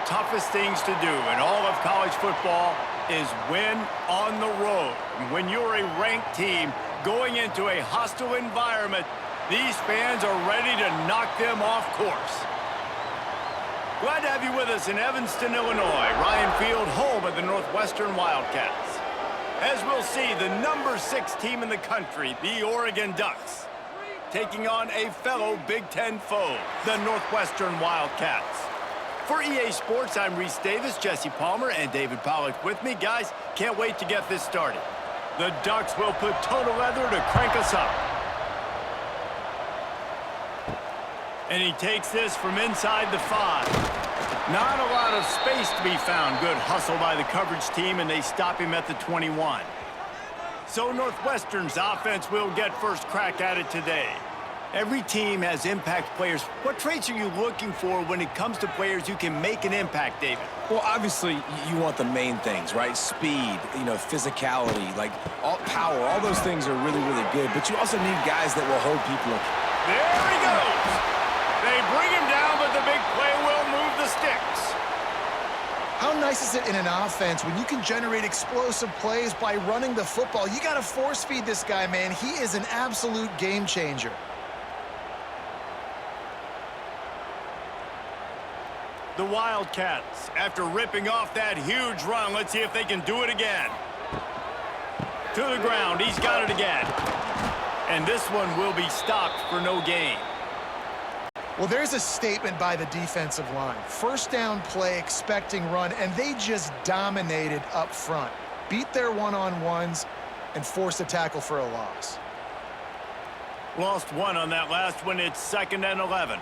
toughest things to do in all of college football is win on the road. When you're a ranked team going into a hostile environment, these fans are ready to knock them off course. Glad to have you with us in Evanston, Illinois. Ryan Field, home of the Northwestern Wildcats. As we'll see, the number 6 team in the country, the Oregon Ducks, taking on a fellow Big Ten foe, the Northwestern Wildcats. For EA Sports, I'm Reese Davis, Jesse Palmer, and David Pollack with me. Guys, can't wait to get this started. The Ducks will put total leather to crank us up. And he takes this from inside the 5. Not a lot of space to be found. Good hustle by the coverage team, and they stop him at the 21. So Northwestern's offense will get first crack at it today. Every team has impact players. What traits are you looking for when it comes to players who can make an impact, David? Well, obviously, you want the main things, right? Speed, physicality, all power. All those things are really, really good. But you also need guys that will hold people. There he goes. They bring him down, but the big play will move the sticks. How nice is it in an offense when you can generate explosive plays by running the football? You got to force feed this guy, man. He is an absolute game changer. The Wildcats, after ripping off that huge run, let's see if they can do it again. To the ground, he's got it again. And this one will be stopped for no gain. Well, there's a statement by the defensive line. First down play, expecting run, and they just dominated up front. Beat their one-on-ones and forced a tackle for a loss. Lost one on that last one. It's 2nd and 11.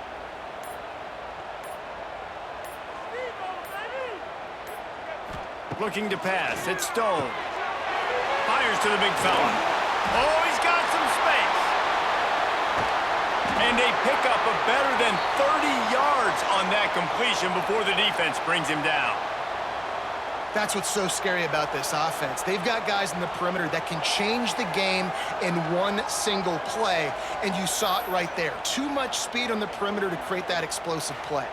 Looking to pass. It's Stone. Fires to the big fella. Oh, he's got some space. And a pickup of better than 30 yards on that completion before the defense brings him down. That's what's so scary about this offense. They've got guys in the perimeter that can change the game in one single play, and you saw it right there. Too much speed on the perimeter to create that explosive play.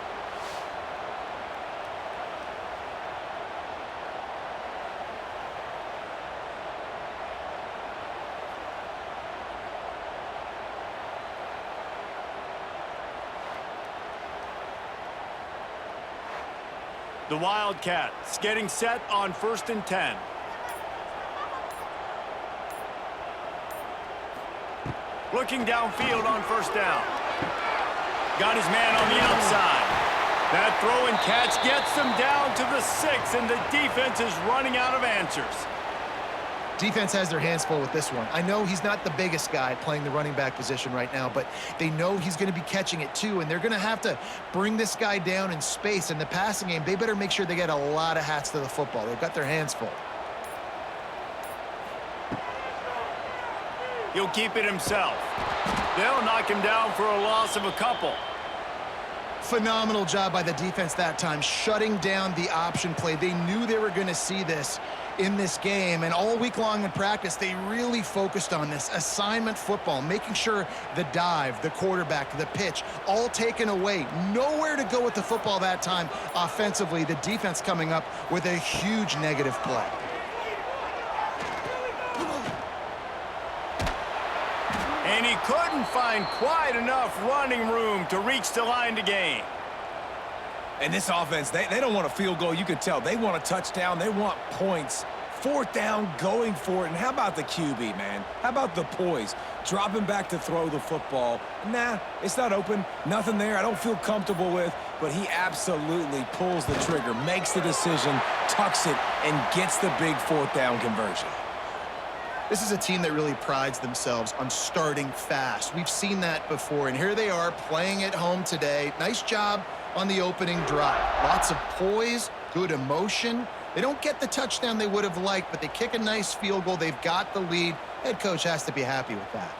The Wildcats getting set on 1st and 10. Looking downfield on 1st down. Got his man on the outside. That throw and catch gets them down to the 6, and the defense is running out of answers. Defense has their hands full with this one. I know he's not the biggest guy playing the running back position right now, but they know he's going to be catching it too, and they're going to have to bring this guy down in space. In the passing game, they better make sure they get a lot of hats to the football. They've got their hands full. He'll keep it himself. They'll knock him down for a loss of a couple. Phenomenal job by the defense that time, shutting down the option play. They knew they were going to see this in this game, and all week long in practice, they really focused on this assignment football, making sure the dive, the quarterback, the pitch, all taken away. Nowhere to go with the football that time offensively. The defense coming up with a huge negative play. And he couldn't find quite enough running room to reach the line to gain. And this offense, they don't want a field goal. You can tell. They want a touchdown. They want points. 4th down, going for it. And how about the QB, man? How about the poise? Dropping back to throw the football. Nah, it's not open. Nothing there I don't feel comfortable with. But he absolutely pulls the trigger, makes the decision, tucks it, and gets the big 4th down conversion. This is a team that really prides themselves on starting fast. We've seen that before, and here they are playing at home today. Nice job on the opening drive. Lots of poise, good emotion. They don't get the touchdown they would have liked, but they kick a nice field goal. They've got the lead. Head coach has to be happy with that.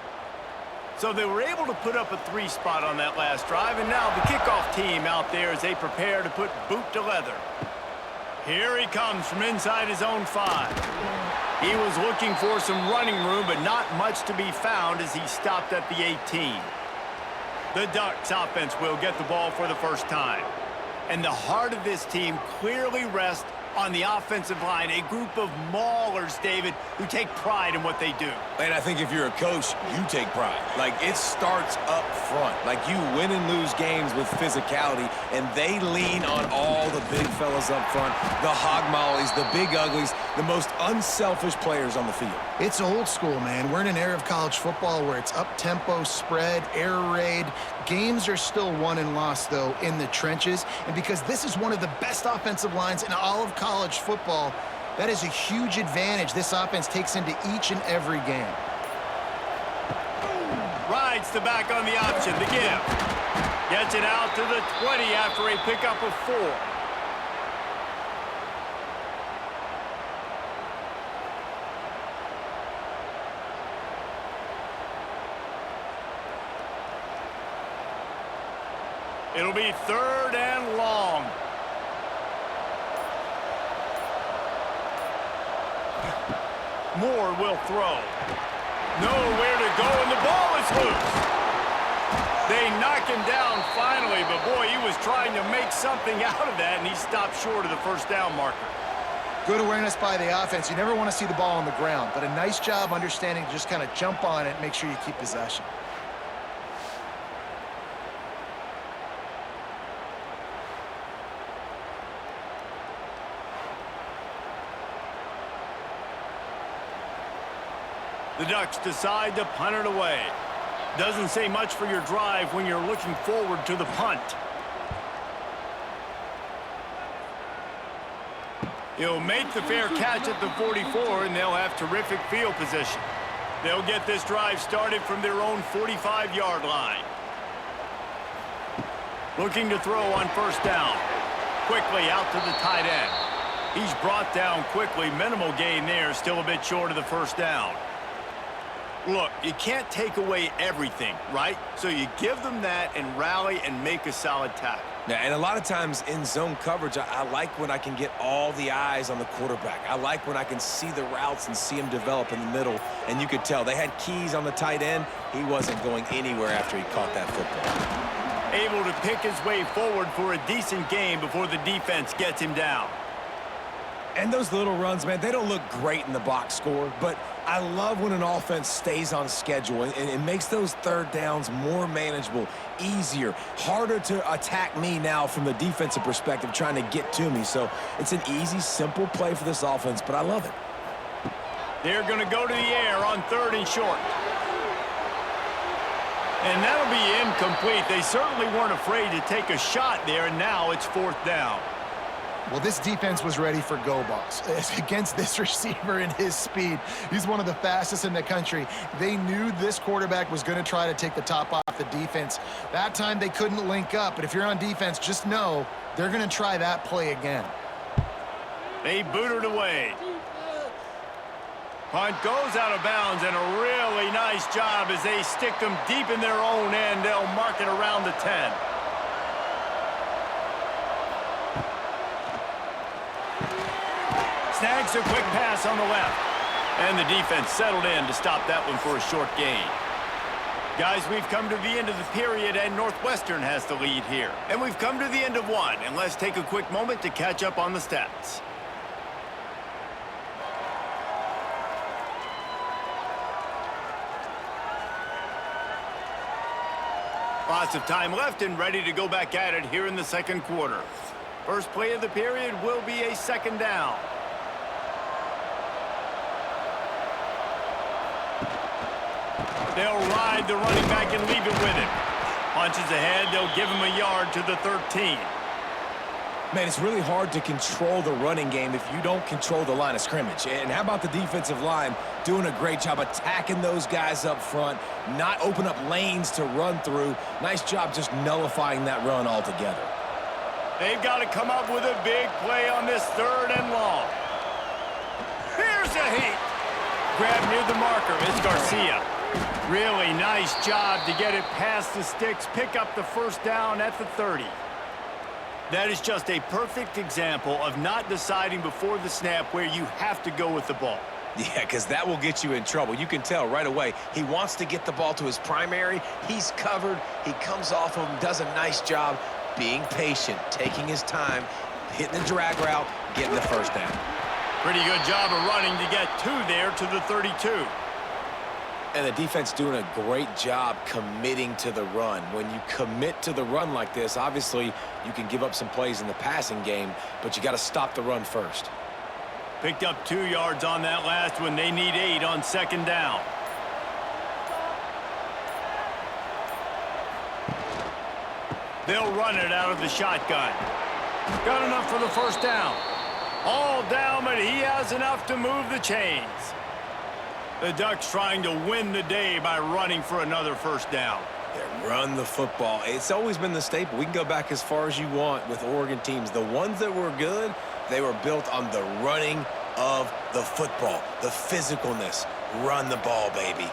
So they were able to put up a 3 spot on that last drive, and now the kickoff team out there as they prepare to put boot to leather. Here he comes from inside his own 5. He was looking for some running room, but not much to be found as he stopped at the 18. The Ducks offense will get the ball for the first time. And the heart of this team clearly rests on the offensive line, a group of maulers, David, who take pride in what they do. And I think if you're a coach, you take pride. Like, it starts up front. Like, you win and lose games with physicality, and they lean on all the big fellas up front, the hog mollies, the big uglies, the most unselfish players on the field. It's old school, man. We're in an era of college football where it's up-tempo, spread, air raid. Games are still won and lost, though, in the trenches. And because this is one of the best offensive lines in all of college football, that is a huge advantage this offense takes into each and every game. Rides the back on the option, the give. Gets it out to the 20 after a pickup of 4. It'll be 3rd and long. Moore will throw. Nowhere to go, and the ball is loose. They knock him down finally, but boy, he was trying to make something out of that, and he stopped short of the first down marker. Good awareness by the offense. You never want to see the ball on the ground, but a nice job understanding to just kind of jump on it and make sure you keep possession. The Ducks decide to punt it away. Doesn't say much for your drive when you're looking forward to the punt. He'll make the fair catch at the 44, and they'll have terrific field position. They'll get this drive started from their own 45-yard line. Looking to throw on first down. Quickly out to the tight end. He's brought down quickly. Minimal gain there, still a bit short of the first down. Look, you can't take away everything, right? So you give them that and rally and make a solid tackle. Yeah, and a lot of times in zone coverage, I like when I can get all the eyes on the quarterback. I like when I can see the routes and see him develop in the middle. And you could tell they had keys on the tight end. He wasn't going anywhere after he caught that football. Able to pick his way forward for a decent game before the defense gets him down. And those little runs, man, they don't look great in the box score, but I love when an offense stays on schedule and it makes those third downs more manageable, easier, harder to attack me now from the defensive perspective trying to get to me. So it's an easy, simple play for this offense, but I love it. They're going to go to the air on 3rd and short. And that'll be incomplete. They certainly weren't afraid to take a shot there, and now it's 4th down. Well, this defense was ready for go balls. Against this receiver and his speed, he's one of the fastest in the country. They knew this quarterback was going to try to take the top off the defense. That time they couldn't link up, but if you're on defense, just know they're going to try that play again. They boot it away. Punt goes out of bounds, and a really nice job as they stick them deep in their own end. They'll mark it around the 10. Snags a quick pass on the left. And the defense settled in to stop that one for a short gain. Guys, we've come to the end of the period, and Northwestern has the lead here. And we've come to the end of one, and let's take a quick moment to catch up on the stats. Lots of time left and ready to go back at it here in the second quarter. First play of the period will be a 2nd down. They'll ride the running back and leave it with him. Punches ahead, they'll give him a yard to the 13. Man, it's really hard to control the running game if you don't control the line of scrimmage. And how about the defensive line doing a great job attacking those guys up front, not open up lanes to run through. Nice job just nullifying that run altogether. They've got to come up with a big play on this 3rd and long. Here's a heat. Grab near the marker. It's Garcia. Really nice job to get it past the sticks, pick up the first down at the 30. That is just a perfect example of not deciding before the snap where you have to go with the ball. Yeah, because that will get you in trouble. You can tell right away. He wants to get the ball to his primary. He's covered. He comes off of him, does a nice job. being patient, taking his time, hitting the drag route, getting the first down. Pretty good job of running to get 2 there to the 32. And the defense doing a great job committing to the run. When you commit to the run like this, obviously you can give up some plays in the passing game, but you got to stop the run first. Picked up 2 yards on that last one. They need 8 on 2nd down. They'll run it out of the shotgun. Got enough for the first down. All down, but he has enough to move the chains. The Ducks trying to win the day by running for another first down. Yeah, run the football. It's always been the staple. We can go back as far as you want with Oregon teams. The ones that were good, they were built on the running of the football, the physicalness. Run the ball, baby.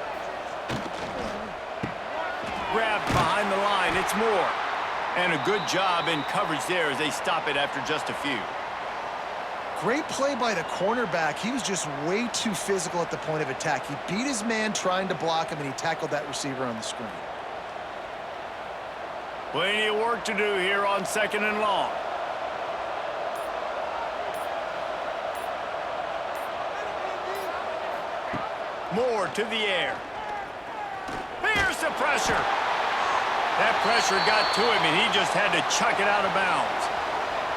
Grabbed behind the line. It's Moore. And a good job in coverage there as they stop it after just a few. Great play by the cornerback. He was just way too physical at the point of attack. He beat his man trying to block him, and he tackled that receiver on the screen. Plenty of work to do here on 2nd and long. Moore to the air. Here's the pressure. That pressure got to him, and he just had to chuck it out of bounds.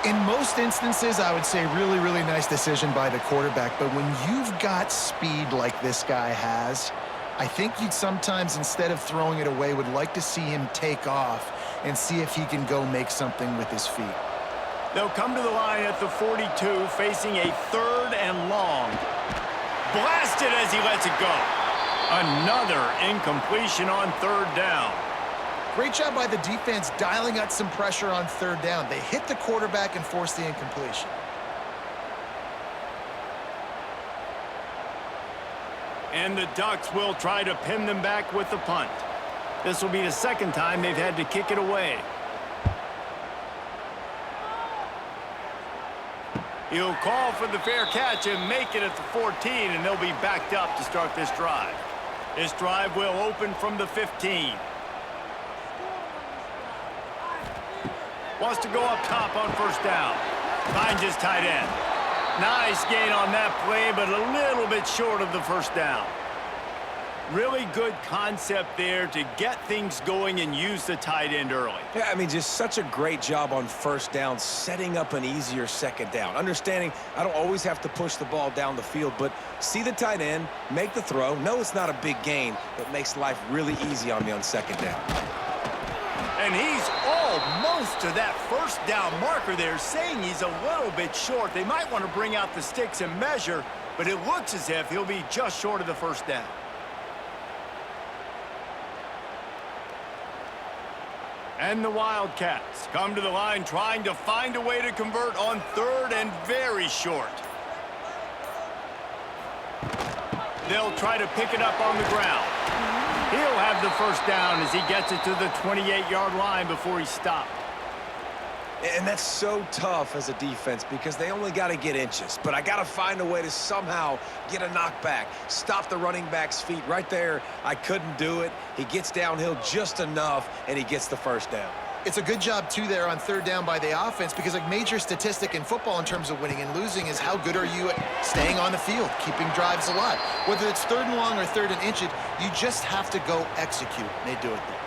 In most instances, I would say really, really nice decision by the quarterback. But when you've got speed like this guy has, I think you'd sometimes, instead of throwing it away, would like to see him take off and see if he can go make something with his feet. They'll come to the line at the 42, facing a 3rd and long. Blasted as he lets it go. Another incompletion on 3rd down. Great job by the defense dialing out some pressure on 3rd down. They hit the quarterback and forced the incompletion. And the Ducks will try to pin them back with the punt. This will be the 2nd time they've had to kick it away. He'll call for the fair catch and make it at the 14, and they'll be backed up to start this drive. This drive will open from the 15. Wants to go up top on 1st down. Finds his tight end. Nice gain on that play, but a little bit short of the 1st down. Really good concept there to get things going and use the tight end early. Yeah, I mean, just such a great job on 1st down, setting up an easier 2nd down. Understanding I don't always have to push the ball down the field, but see the tight end, make the throw. No, it's not a big gain, but makes life really easy on me on 2nd down. And he's almost to that 1st down marker there, saying he's a little bit short. They might want to bring out the sticks and measure, but it looks as if he'll be just short of the 1st down. And the Wildcats come to the line trying to find a way to convert on 3rd and very short. They'll try to pick it up on the ground. He'll have the 1st down as he gets it to the 28-yard line before he's stopped. And that's so tough as a defense because they only got to get inches. But I got to find a way to somehow get a knockback, stop the running back's feet right there. I couldn't do it. He gets downhill just enough, and he gets the 1st down. It's a good job, too, there on 3rd down by the offense because a major statistic in football in terms of winning and losing is how good are you at staying on the field, keeping drives alive. Whether it's 3rd and long or 3rd and inches, you just have to go execute. And they do it there.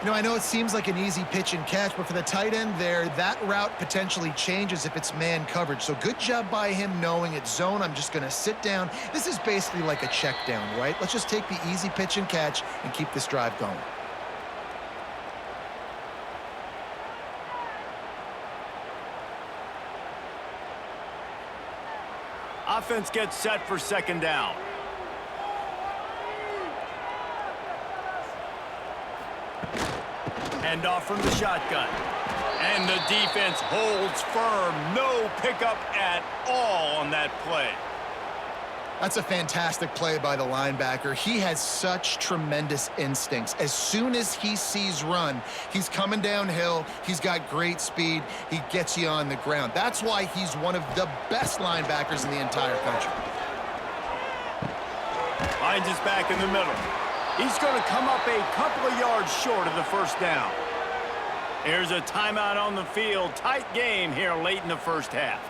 You know, I know it seems like an easy pitch and catch, but for the tight end there, that route potentially changes if it's man coverage. So good job by him knowing it's zone. I'm just going to sit down. This is basically like a check down, right? Let's just take the easy pitch and catch and keep this drive going. Offense gets set for 2nd down. Hand off from the shotgun. And the defense holds firm. No pickup at all on that play. That's a fantastic play by the linebacker. He has such tremendous instincts. As soon as he sees run, he's coming downhill. He's got great speed. He gets you on the ground. That's why he's one of the best linebackers in the entire country. Finds his back in the middle. He's going to come up a couple of yards short of the 1st down. Here's a timeout on the field. Tight game here late in the first half.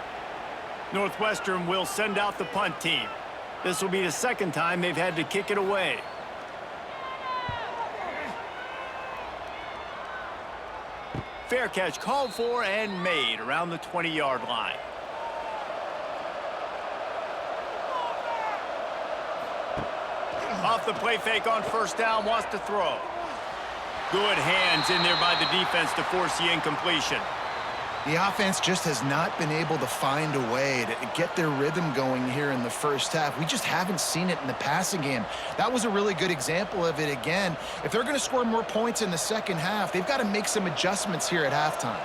Northwestern will send out the punt team. This will be the second time they've had to kick it away. Fair catch called for and made around the 20-yard line. Off the play fake on first down, wants to throw. Good hands in there by the defense to force the incompletion. The offense just has not been able to find a way to get their rhythm going here in the first half. We just haven't seen it in the passing game. That was a really good example of it again. If they're going to score more points in the second half, they've got to make some adjustments here at halftime.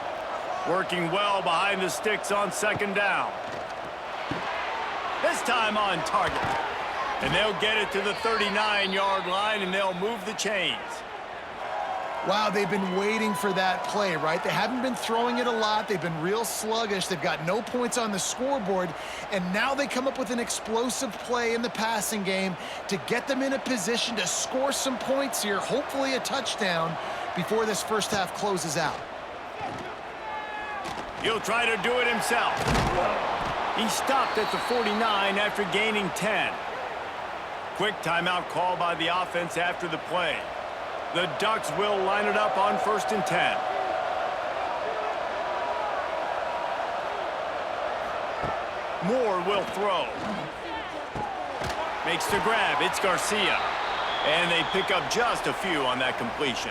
Working well behind the sticks on second down. This time on target. And they'll get it to the 39-yard line, and they'll move the chains. Wow, they've been waiting for that play, right? They haven't been throwing it a lot. They've been real sluggish. They've got no points on the scoreboard, and now they come up with an explosive play in the passing game to get them in a position to score some points here, hopefully a touchdown, before this first half closes out. He'll try to do it himself. He stopped at the 49 after gaining 10. Quick timeout call by the offense after the play. The Ducks will line it up on 1st and 10. Moore will throw. Makes the grab. It's Garcia. And they pick up just a few on that completion.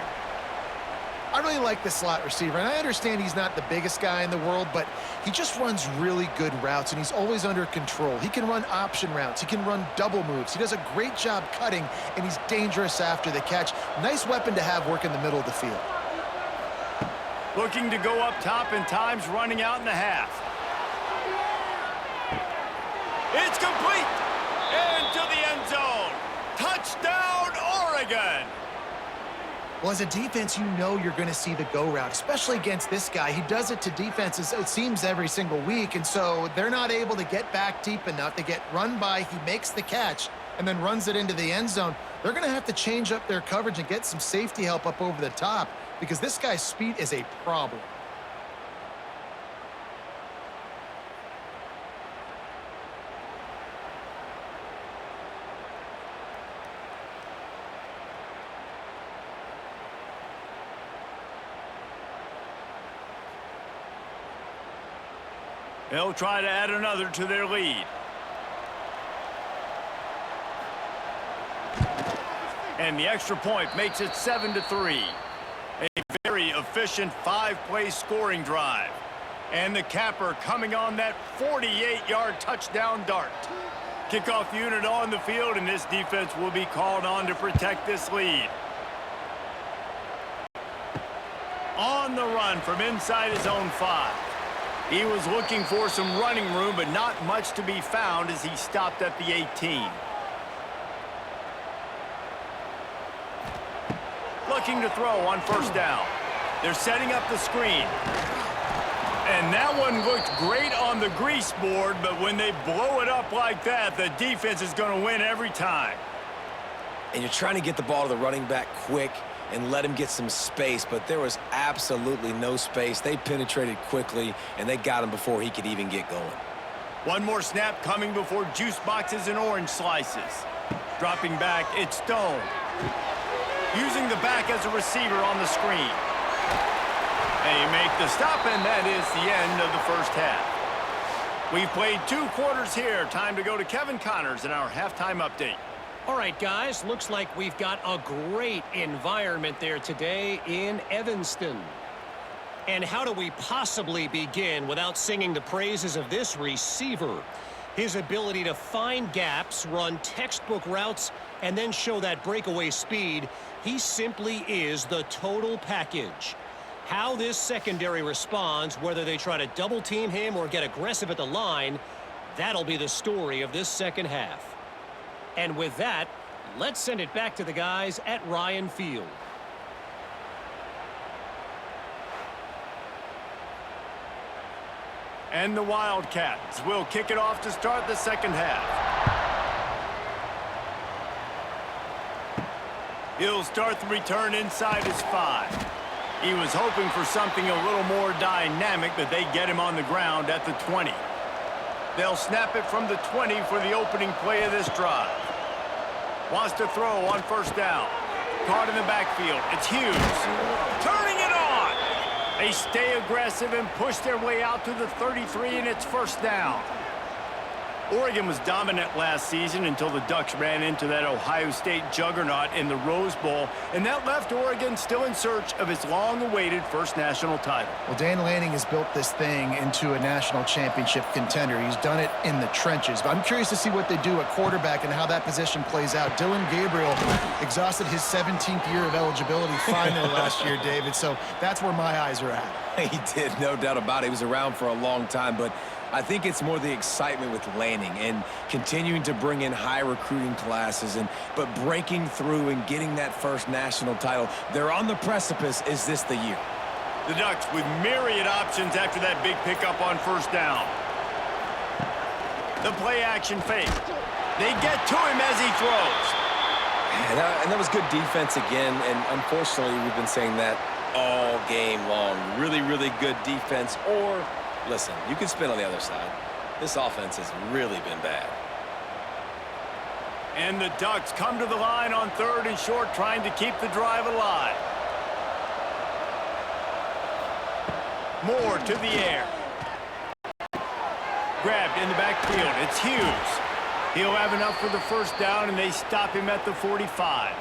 I really like the slot receiver, and I understand he's not the biggest guy in the world, but he just runs really good routes, and he's always under control. He can run option routes. He can run double moves. He does a great job cutting, and he's dangerous after the catch. Nice weapon to have work in the middle of the field. Looking to go up top, and time's running out in the half. It's complete! Into the end zone. Touchdown, Oregon! Well, as a defense, you know you're going to see the go route, especially against this guy. He does it to defenses, it seems, every single week, and so they're not able to get back deep enough to get run by. He makes the catch and then runs it into the end zone. They're going to have to change up their coverage and get some safety help up over the top because this guy's speed is a problem. They'll try to add another to their lead. And the extra point makes it 7-3. A very efficient 5-play scoring drive. And the capper coming on that 48-yard touchdown dart. Kickoff unit on the field, and this defense will be called on to protect this lead. On the run from inside his own 5. He was looking for some running room, but not much to be found as he stopped at the 18. Looking to throw on first down. They're setting up the screen. And that one looked great on the grease board, but when they blow it up like that, the defense is going to win every time. And you're trying to get the ball to the running back quick and let him get some space, but there was absolutely no space. They penetrated quickly, and they got him before he could even get going. One more snap coming before juice boxes and orange slices. Dropping back, it's Stone. Using the back as a receiver on the screen. They make the stop, and that is the end of the first half. We've played 2 quarters here. Time to go to Kevin Connors in our halftime update. All right, guys, looks like we've got a great environment there today in Evanston. And how do we possibly begin without singing the praises of this receiver? His ability to find gaps, run textbook routes, and then show that breakaway speed. He simply is the total package. How this secondary responds, whether they try to double team him or get aggressive at the line, that'll be the story of this second half. And with that, let's send it back to the guys at Ryan Field. And the Wildcats will kick it off to start the second half. He'll start the return inside his 5. He was hoping for something a little more dynamic, but they get him on the ground at the 20. They'll snap it from the 20 for the opening play of this drive. Wants to throw on first down. Caught in the backfield. It's Hughes. Turning it on. They stay aggressive and push their way out to the 33, and it's first down. Oregon was dominant last season until the Ducks ran into that Ohio State juggernaut in the Rose Bowl, and that left Oregon still in search of its long-awaited first national title. Well, Dan Lanning has built this thing into a national championship contender. He's done it in the trenches. But I'm curious to see what they do at quarterback and how that position plays out. Dylan Gabriel exhausted his 17th year of eligibility finally last year, David. So that's where my eyes are at. He did, no doubt about it. He was around for a long time, but I think it's more the excitement with Lanning and continuing to bring in high recruiting classes, but breaking through and getting that first national title. They're on the precipice. Is this the year? The Ducks with myriad options after that big pickup on first down. The play action fake. They get to him as he throws. And that was good defense again, and unfortunately we've been saying that all game long. Really, really good defense. Or, listen, you can spin on the other side. This offense has really been bad. And the Ducks come to the line on 3rd and short, trying to keep the drive alive. Moore to the air. Grabbed in the backfield. It's Hughes. He'll have enough for the first down, and they stop him at the 45.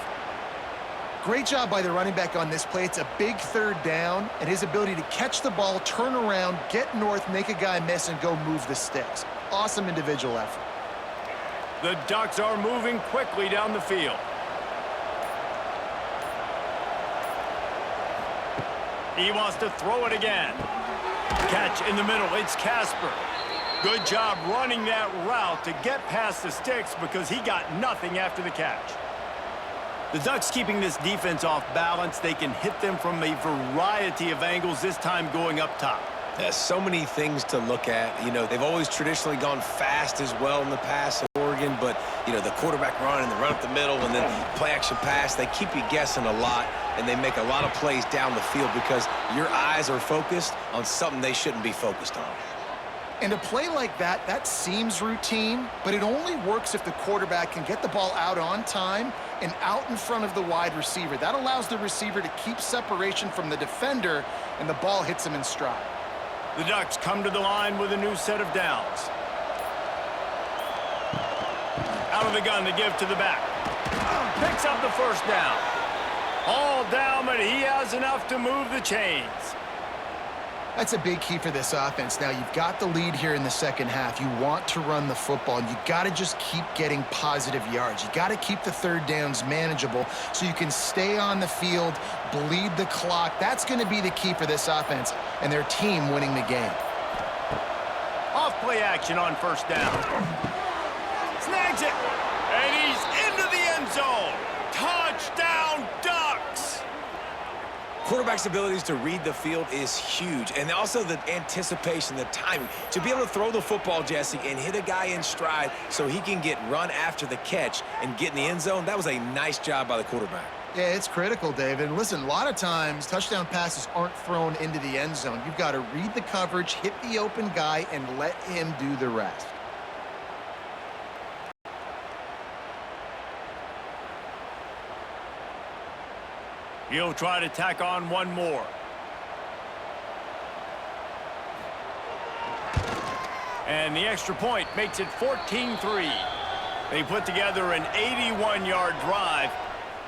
Great job by the running back on this play. It's a big 3rd down, and his ability to catch the ball, turn around, get north, make a guy miss, and go move the sticks. Awesome individual effort. The Ducks are moving quickly down the field. He wants to throw it again. Catch in the middle. It's Casper. Good job running that route to get past the sticks because he got nothing after the catch. The Ducks keeping this defense off balance. They can hit them from a variety of angles, this time going up top. There's so many things to look at. You know, they've always traditionally gone fast as well in the past in Oregon, but, you know, the quarterback run and the run up the middle and then play action pass, they keep you guessing a lot, and they make a lot of plays down the field because your eyes are focused on something they shouldn't be focused on. And a play like that, that seems routine, but it only works if the quarterback can get the ball out on time and out in front of the wide receiver. That allows the receiver to keep separation from the defender, and the ball hits him in stride. The Ducks come to the line with a new set of downs. Out of the gun to give to the back. Picks up the first down. All down, but he has enough to move the chains. That's a big key for this offense. Now, you've got the lead here in the second half. You want to run the football, and you got to just keep getting positive yards. You got to keep the 3rd downs manageable so you can stay on the field, bleed the clock. That's going to be the key for this offense and their team winning the game. Off play action on first down. Snags it, and he's into the end zone. Touchdown, Ducks! Quarterback's abilities to read the field is huge, and also the anticipation, the timing. To be able to throw the football, Jesse, and hit a guy in stride so he can get run after the catch and get in the end zone, that was a nice job by the quarterback. Yeah, it's critical, David. Listen, a lot of times touchdown passes aren't thrown into the end zone. You've got to read the coverage, hit the open guy, and let him do the rest. He'll try to tack on one more. And the extra point makes it 14-3. They put together an 81-yard drive,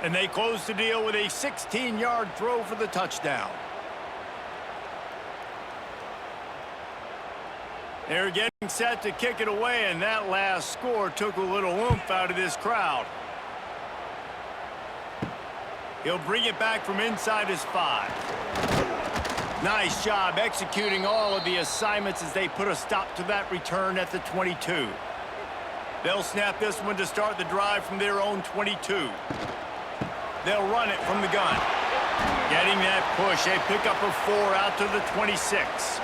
and they close the deal with a 16-yard throw for the touchdown. They're getting set to kick it away, and that last score took a little oomph out of this crowd. He'll bring it back from inside his 5. Nice job executing all of the assignments as they put a stop to that return at the 22. They'll snap this one to start the drive from their own 22. They'll run it from the gun. Getting that push, a pickup of 4 out to the 26.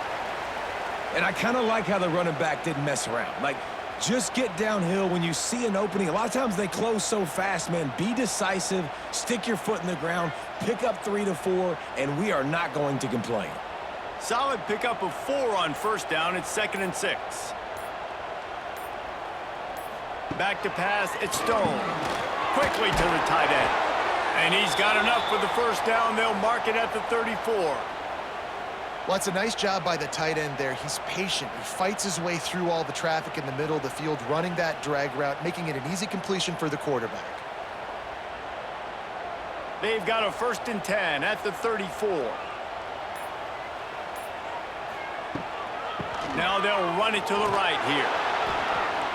And I kind of like how the running back didn't mess around. Like, Just get downhill when you see an opening. A lot of times they close so fast, man. Be decisive, stick your foot in the ground, pick up 3 to 4, and we are not going to complain. Solid pickup of 4 on first down. It's 2nd and 6. Back to pass. It's Stone. Quickly to the tight end. And he's got enough for the first down. They'll mark it at the 34. Well, it's a nice job by the tight end there. He's patient. He fights his way through all the traffic in the middle of the field, running that drag route, making it an easy completion for the quarterback. They've got a 1st and 10 at the 34. Now they'll run it to the right here.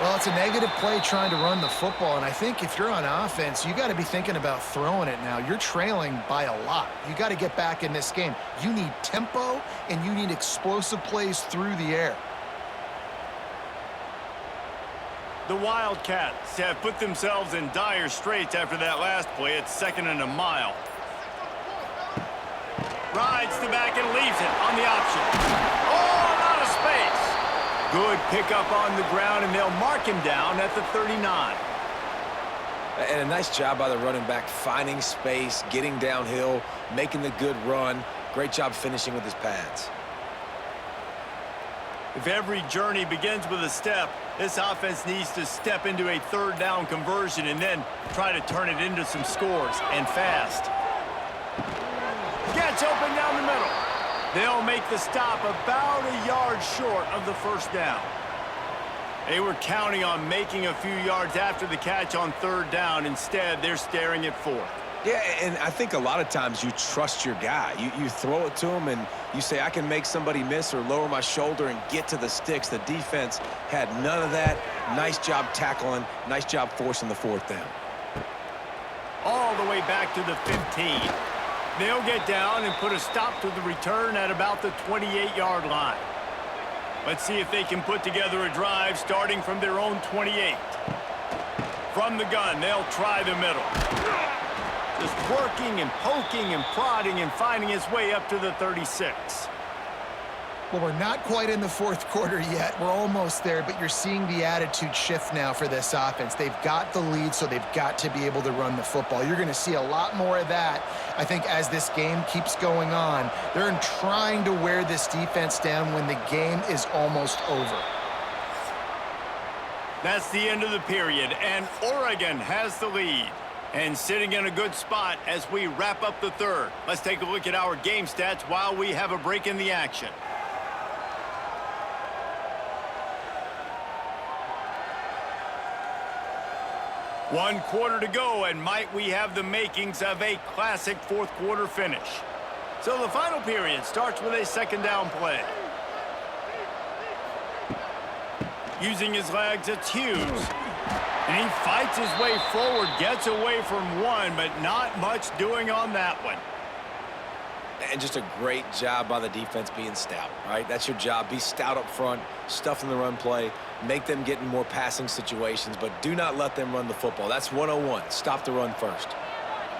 Well, it's a negative play trying to run the football, and I think if you're on offense, you got to be thinking about throwing it now. You're trailing by a lot. You got to get back in this game. You need tempo, and you need explosive plays through the air. The Wildcats have put themselves in dire straits after that last play. It's 2nd and a mile. Rides the back and leaves it on the option. Oh, out of space. Good pickup on the ground, and they'll mark him down at the 39. And a nice job by the running back, finding space, getting downhill, making the good run. Great job finishing with his pads. If every journey begins with a step, this offense needs to step into a 3rd down conversion and then try to turn it into some scores, and fast. Gets open down the middle. They'll make the stop about a yard short of the first down. They were counting on making a few yards after the catch on 3rd down. Instead, they're staring at 4th. Yeah, and I think a lot of times you trust your guy. You throw it to him and you say, I can make somebody miss or lower my shoulder and get to the sticks. The defense had none of that. Nice job tackling. Nice job forcing the 4th down. All the way back to the 15. They'll get down and put a stop to the return at about the 28-yard line. Let's see if they can put together a drive starting from their own 28. From the gun, they'll try the middle. Just working and poking and prodding and finding his way up to the 36. Well, we're not quite in the 4th quarter yet. We're almost there, but you're seeing the attitude shift now for this offense. They've got the lead, so they've got to be able to run the football. You're going to see a lot more of that, I think, as this game keeps going on. They're trying to wear this defense down when the game is almost over. That's the end of the period, and Oregon has the lead. And sitting in a good spot as we wrap up the 3rd. Let's take a look at our game stats while we have a break in the action. One quarter to go, and might we have the makings of a classic 4th quarter finish. So the final period starts with a 2nd down play. Using his legs, it's Hughes. And he fights his way forward, gets away from one, but not much doing on that one. And just a great job by the defense being stout, right? That's your job. Be stout up front, stuff in the run play, make them get in more passing situations, but do not let them run the football. That's 101. Stop the run first.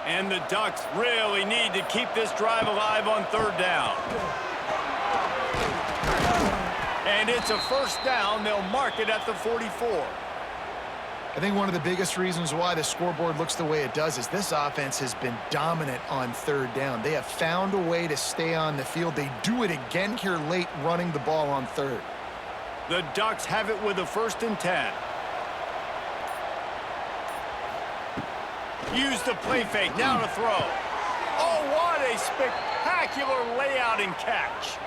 And the Ducks really need to keep this drive alive on 3rd down. And it's a first down. They'll mark it at the 44. I think one of the biggest reasons why the scoreboard looks the way it does is this offense has been dominant on 3rd down. They have found a way to stay on the field. They do it again here late, running the ball on 3rd. The Ducks have it with a 1st and 10. Use the play fake, now to throw. Oh, what a spectacular layout and catch.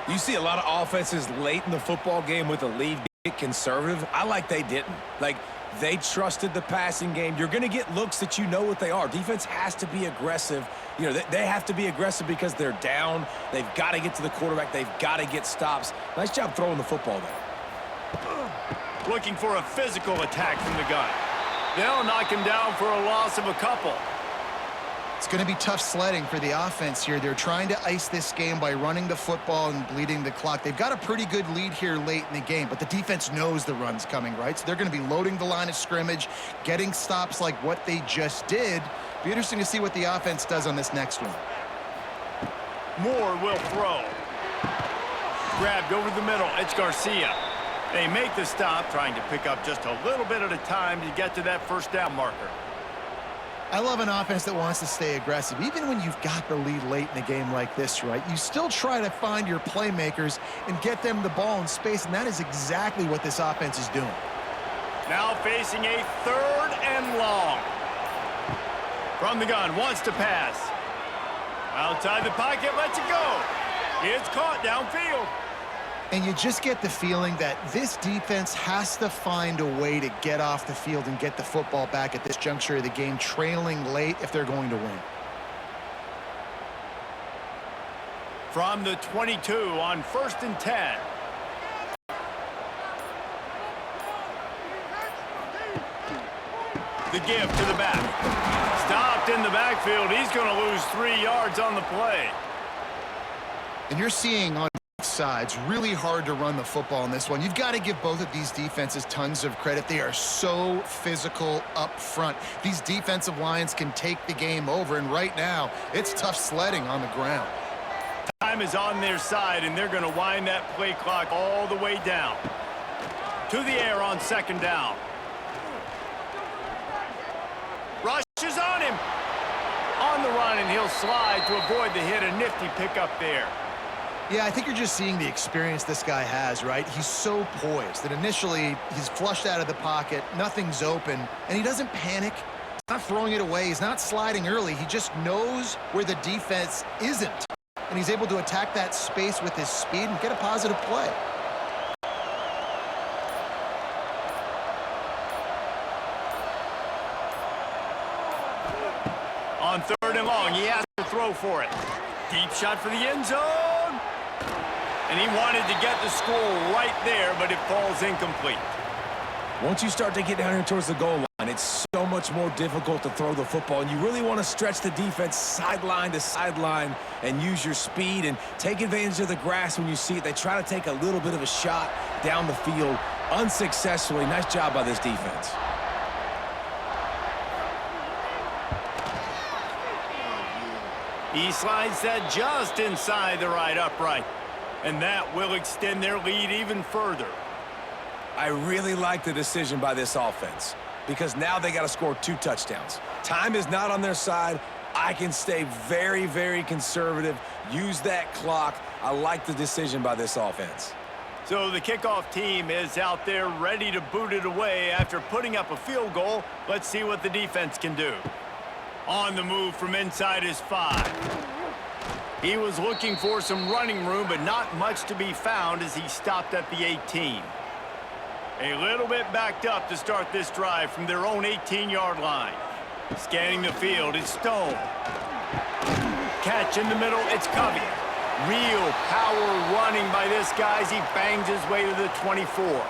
You see a lot of offenses late in the football game with a lead get conservative. I like they didn't. Like, they trusted the passing game. You're going to get looks that you know what they are. Defense has to be aggressive. You know, they have to be aggressive because they're down. They've got to get to the quarterback. They've got to get stops. Nice job throwing the football there. Looking for a physical attack from the gun. They'll knock him down for a loss of a couple. It's going to be tough sledding for the offense here. They're trying to ice this game by running the football and bleeding the clock. They've got a pretty good lead here late in the game, but the defense knows the run's coming, right? So they're going to be loading the line of scrimmage, getting stops like what they just did. Be interesting to see what the offense does on this next one. Moore will throw. Grabbed over the middle. It's Garcia. They make the stop, trying to pick up just a little bit at a time to get to that first down marker. I love an offense that wants to stay aggressive. Even when you've got the lead late in a game like this, right, you still try to find your playmakers and get them the ball in space, and that is exactly what this offense is doing. Now facing a 3rd and long. From the gun, wants to pass. Outside the pocket, lets it go. It's caught downfield. And you just get the feeling that this defense has to find a way to get off the field and get the football back at this juncture of the game, trailing late if they're going to win. From the 22 on 1st and 10. The give to the back. Stopped in the backfield. He's going to lose 3 yards on the play. And you're seeing on both sides, really hard to run the football in this one. You've got to give both of these defenses tons of credit. They are so physical up front. These defensive lines can take the game over, and right now, it's tough sledding on the ground. Time is on their side, and they're going to wind that play clock all the way down. To the air on 2nd down. Rushes on him. On the run, and he'll slide to avoid the hit. A nifty pickup there. Yeah, I think you're just seeing the experience this guy has, right? He's so poised that initially he's flushed out of the pocket, nothing's open, and he doesn't panic. He's not throwing it away. He's not sliding early. He just knows where the defense isn't, and he's able to attack that space with his speed and get a positive play. On 3rd and long, he has to throw for it. Deep shot for the end zone. And he wanted to get the score right there, but it falls incomplete. Once you start to get down here towards the goal line, it's so much more difficult to throw the football, and you really want to stretch the defense sideline to sideline and use your speed and take advantage of the grass when you see it. They try to take a little bit of a shot down the field unsuccessfully. Nice job by this defense. He slides that just inside the right upright, and that will extend their lead even further. I really like the decision by this offense because now they got to score 2 touchdowns. Time is not on their side. I can stay very, very conservative, use that clock. I like the decision by this offense. So the kickoff team is out there ready to boot it away after putting up a field goal. Let's see what the defense can do. On the move from inside his 5. He was looking for some running room, but not much to be found as he stopped at the 18. A little bit backed up to start this drive from their own 18-yard line. Scanning the field, it's Stone. Catch in the middle, it's Covey. Real power running by this guy as he bangs his way to the 24.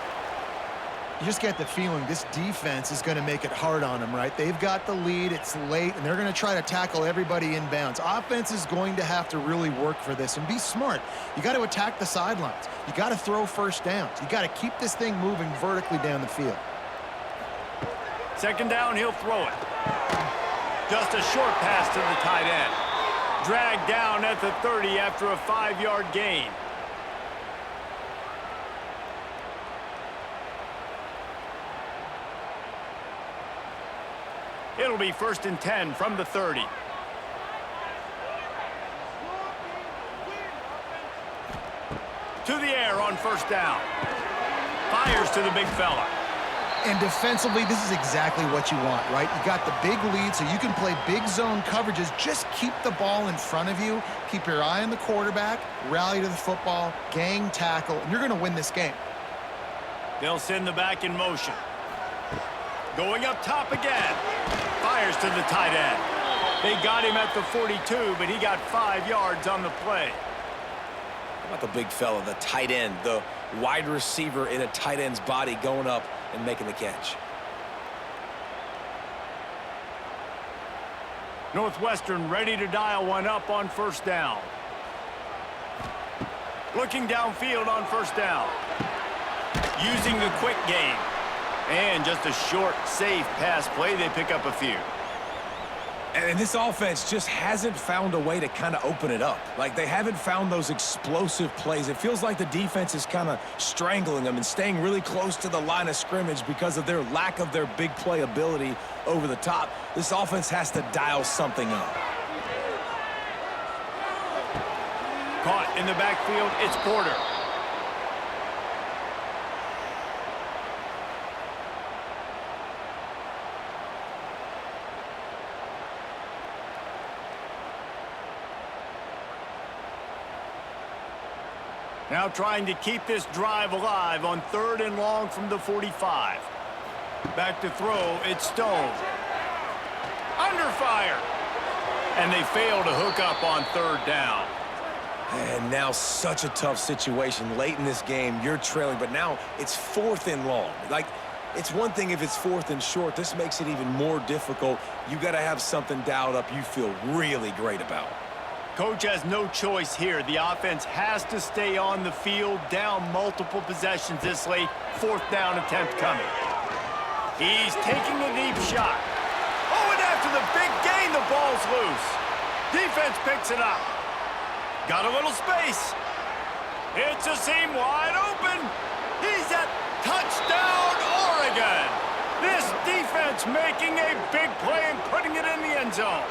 You just get the feeling this defense is going to make it hard on them, right? They've got the lead, it's late, and they're going to try to tackle everybody inbounds. Offense is going to have to really work for this and be smart. You got to attack the sidelines. You got to throw first downs. You got to keep this thing moving vertically down the field. 2nd down, he'll throw it. Just a short pass to the tight end. Dragged down at the 30 after a 5-yard gain. It'll be 1st and 10 from the 30. To the air on 1st down. Fires to the big fella. And defensively, this is exactly what you want, right? You got the big lead, so you can play big zone coverages. Just keep the ball in front of you. Keep your eye on the quarterback. Rally to the football. Gang tackle. And you're going to win this game. They'll send the back in motion. Going up top again. Fires to the tight end. They got him at the 42, but he got 5 yards on the play. How about the big fella, the tight end, the wide receiver in a tight end's body going up and making the catch. Northwestern ready to dial one up on 1st down. Looking downfield on 1st down. Using the quick game. And just a short, safe pass play. They pick up a few. And this offense just hasn't found a way to kind of open it up. Like, they haven't found those explosive plays. It feels like the defense is kind of strangling them and staying really close to the line of scrimmage because of their lack of their big play ability over the top. This offense has to dial something up. Caught in the backfield, it's Porter. Now trying to keep this drive alive on 3rd and long from the 45. Back to throw, it's Stone. Under fire. And they fail to hook up on 3rd down. And now such a tough situation. Late in this game, you're trailing, but now it's 4th and long. Like, it's one thing if it's 4th and short. This makes it even more difficult. You got to have something dialed up you feel really great about. Coach has no choice here. The offense has to stay on the field, down multiple possessions this late. 4th down attempt coming. He's taking a deep shot. Oh, and after the big gain, the ball's loose. Defense picks it up. Got a little space. It's a seam wide open. He's at touchdown, Oregon. This defense making a big play and putting it in the end zone.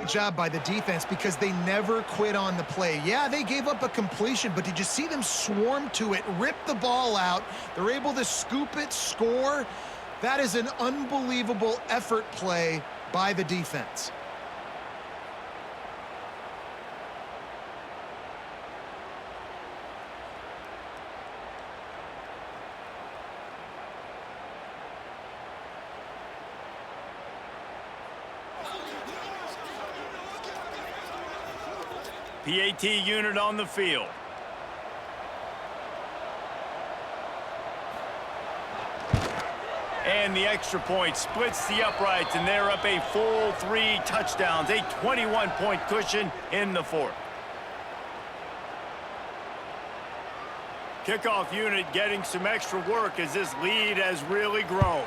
Job by the defense because they never quit on the play. Yeah, they gave up a completion, but did you see them swarm to it, rip the ball out? They're able to scoop it, score. That is an unbelievable effort play by the defense. PAT unit on the field. And the extra point splits the uprights, and they're up a full 3 touchdowns, a 21-point cushion in the 4th. Kickoff unit getting some extra work as this lead has really grown.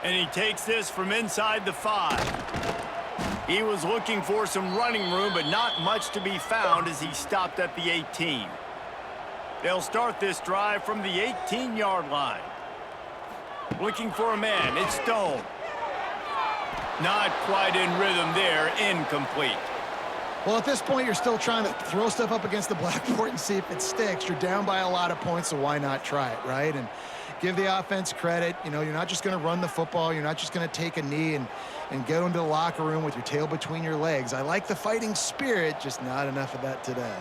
And he takes this from inside the 5. He was looking for some running room, but not much to be found as he stopped at the 18. They'll start this drive from the 18-yard line. Looking for a man, it's Stone. Not quite in rhythm there, incomplete. Well, at this point, you're still trying to throw stuff up against the blackboard and see if it sticks. You're down by a lot of points, so why not try it, right? And give the offense credit. You know, you're not just going to run the football. You're not just going to take a knee and get into the locker room with your tail between your legs. I like the fighting spirit, just not enough of that today.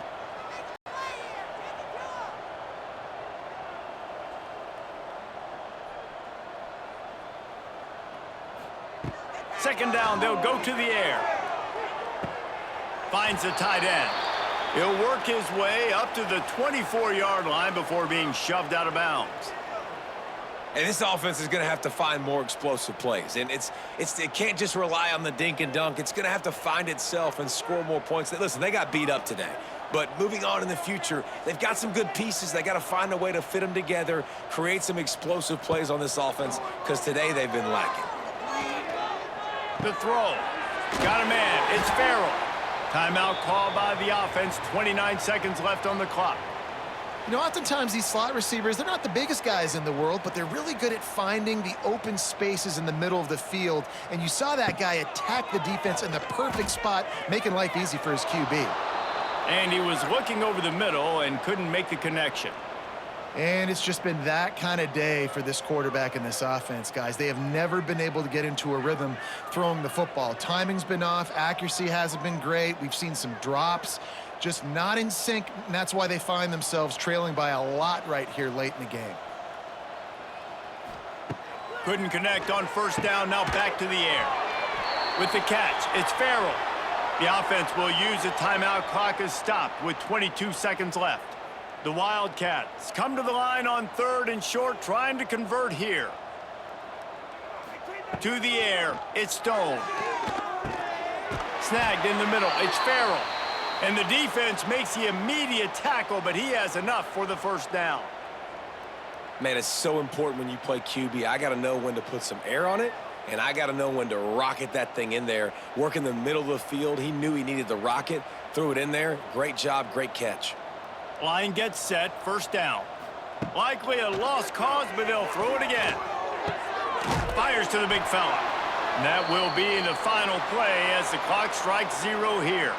Second down, they'll go to the air. Finds the tight end. He'll work his way up to the 24-yard line before being shoved out of bounds. And this offense is going to have to find more explosive plays. And it can't just rely on the dink and dunk. It's going to have to find itself and score more points. Listen, they got beat up today. But moving on in the future, they've got some good pieces. They got to find a way to fit them together, create some explosive plays on this offense, because today they've been lacking. The throw. Got a man. It's Farrell. Timeout called by the offense. 29 seconds left on the clock. You know, oftentimes these slot receivers, they're not the biggest guys in the world, but they're really good at finding the open spaces in the middle of the field. And you saw that guy attack the defense in the perfect spot, making life easy for his QB. And he was looking over the middle and couldn't make the connection. And it's just been that kind of day for this quarterback and this offense, guys. They have never been able to get into a rhythm throwing the football. Timing's been off. Accuracy hasn't been great. We've seen some drops. Just not in sync, and that's why they find themselves trailing by a lot right here late in the game. Couldn't connect on first down, now back to the air. With the catch, it's Farrell. The offense will use a timeout. Clock is stopped with 22 seconds left. The Wildcats come to the line on 3rd and short, trying to convert here. To the air, it's Stone. Snagged in the middle, it's Farrell. And the defense makes the immediate tackle, but he has enough for the first down. Man, it's so important when you play QB. I got to know when to put some air on it, and I got to know when to rocket that thing in there. Work in the middle of the field. He knew he needed the rocket, threw it in there. Great job, great catch. Line gets set, first down. Likely a lost cause, but they'll throw it again. Fires to the big fella. And that will be the final play as the clock strikes 0 here.